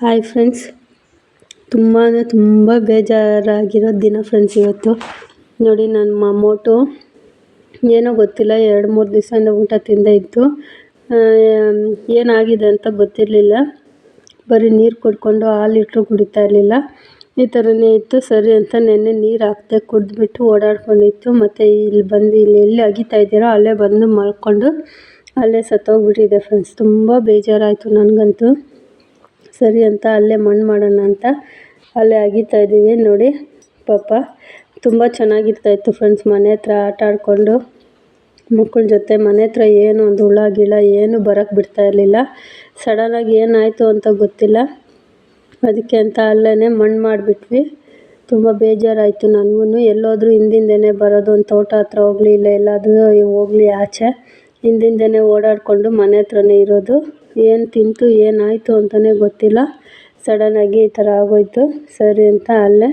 Hi friends, ತುಂಬ ಬೇಜಾರಾಗಿರೋ ದಿನ friends. ಇವತ್ತು ನೋಡಿ, ನನ್ನ ಮೊಮೋಟು ಏನೋ ಗೊತ್ತಿಲ್ಲ, 2-3 ದಿವಸದಿಂದ ಊಟ ತಿಂದೇ ಇತ್ತು. ಏನಾಗಿದೆ ಅಂತ ಗೊತ್ತಿರಲಿಲ್ಲ. ಬರೀ ನೀರು ಕುಡ್ಕೊಂಡು ಹಾಲಿಟ್ರು ಕುಡಿತಾ ಇರಲಿಲ್ಲ. ಈ ಥರನೇ ಇತ್ತು. ಸರಿ ಅಂತ ನೆನ್ನೆ ನೀರು ಹಾಕ್ದೆ, ಕುಡಿದ್ಬಿಟ್ಟು ಓಡಾಡ್ಕೊಂಡಿತ್ತು. ಮತ್ತು ಇಲ್ಲಿ ಎಲ್ಲಿ ಅಗಿತಾ ಇದ್ದೀರೋ ಅಲ್ಲೇ ಬಂದು ಮಲ್ಕೊಂಡು ಅಲ್ಲೇ ಸತ್ತೋಗ್ಬಿಟ್ಟಿದೆ ಫ್ರೆಂಡ್ಸ್. ತುಂಬ ಬೇಜಾರಾಯಿತು ನನಗಂತೂ. ಸರಿ ಅಂತ ಅಲ್ಲೇ ಮಣ್ಣು ಮಾಡೋಣ ಅಂತ ಅಲ್ಲೇ ಅಗಿತಾ ಇದ್ದೀವಿ. ನೋಡಿ ಪಾಪ ತುಂಬ ಚೆನ್ನಾಗಿರ್ತಾಯಿತ್ತು ಫ್ರೆಂಡ್ಸ್. ಮನೆ ಹತ್ರ ಆಟ ಆಡಿಕೊಂಡು ಮಕ್ಕಳ ಜೊತೆ ಮನೆ ಹತ್ರ ಏನು ಒಂದು ಹುಳ ಗಿಳ ಏನು ಬರೋಕ್ಕೆ ಬಿಡ್ತಾ ಇರಲಿಲ್ಲ. ಸಡನ್ನಾಗಿ ಏನಾಯಿತು ಅಂತ ಗೊತ್ತಿಲ್ಲ. ಅದಕ್ಕೆ ಅಂತ ಅಲ್ಲೇ ಮಣ್ಣು ಮಾಡಿಬಿಟ್ವಿ. ತುಂಬ ಬೇಜಾರಾಯಿತು ನನಗೂ. ಎಲ್ಲೋದ್ರೂ ಹಿಂದಿಂದನೇ ಬರೋದು, ಒಂದು ತೋಟ ಹತ್ರ ಹೋಗಲಿ ಇಲ್ಲ ಎಲ್ಲಾದರೂ ಹೋಗಲಿ ಆಚೆ, ಹಿಂದಿಂದನೇ ಓಡಾಡಿಕೊಂಡು ಮನೆ ಹತ್ರನೇ ಇರೋದು. ಏನು ತಿಂತು ಏನಾಯಿತು ಅಂತಲೇ ಗೊತ್ತಿಲ್ಲ. ಸಡನ್ನಾಗಿ ಈ ಥರ ಆಗೋಯ್ತು. ಸರಿ ಅಂತ ಅಲ್ಲೇ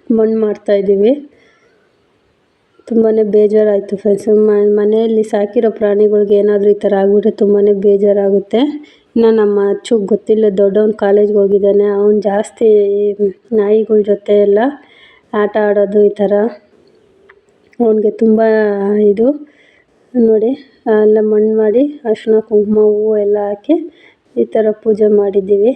ಮಣ್ಣು ಮಾಡ್ತಾಯಿದ್ದೀವಿ. ತುಂಬಾ ಬೇಜಾರಾಯಿತು ಫ್ರೆಂಡ್ಸ್. ಮನೆಯಲ್ಲಿ ಸಾಕಿರೋ ಪ್ರಾಣಿಗಳ್ಗೆ ಏನಾದರೂ ಈ ಥರ ಆಗಿಬಿಟ್ರೆ ತುಂಬಾ ಬೇಜಾರಾಗುತ್ತೆ. ಇನ್ನು ನಮ್ಮ ಅಚ್ಚು ಗೊತ್ತಿಲ್ಲ, ದೊಡ್ಡವನು ಕಾಲೇಜ್ಗೆ ಹೋಗಿದ್ದಾನೆ. ಅವನು ಜಾಸ್ತಿ ನಾಯಿಗಳ ಜೊತೆ ಎಲ್ಲ ಆಟ ಆಡೋದು ಈ ಥರ. ಅವನಿಗೆ ತುಂಬ ಇದು ನೋಡಿ, ಎಲ್ಲ ಮಣ್ಣು ಮಾಡಿ ಅರಿಶಿನ ಕುಂಕುಮ ಹೂವು ಎಲ್ಲ ಹಾಕಿ ಈ ಥರ ಪೂಜೆ ಮಾಡಿದ್ದೀವಿ.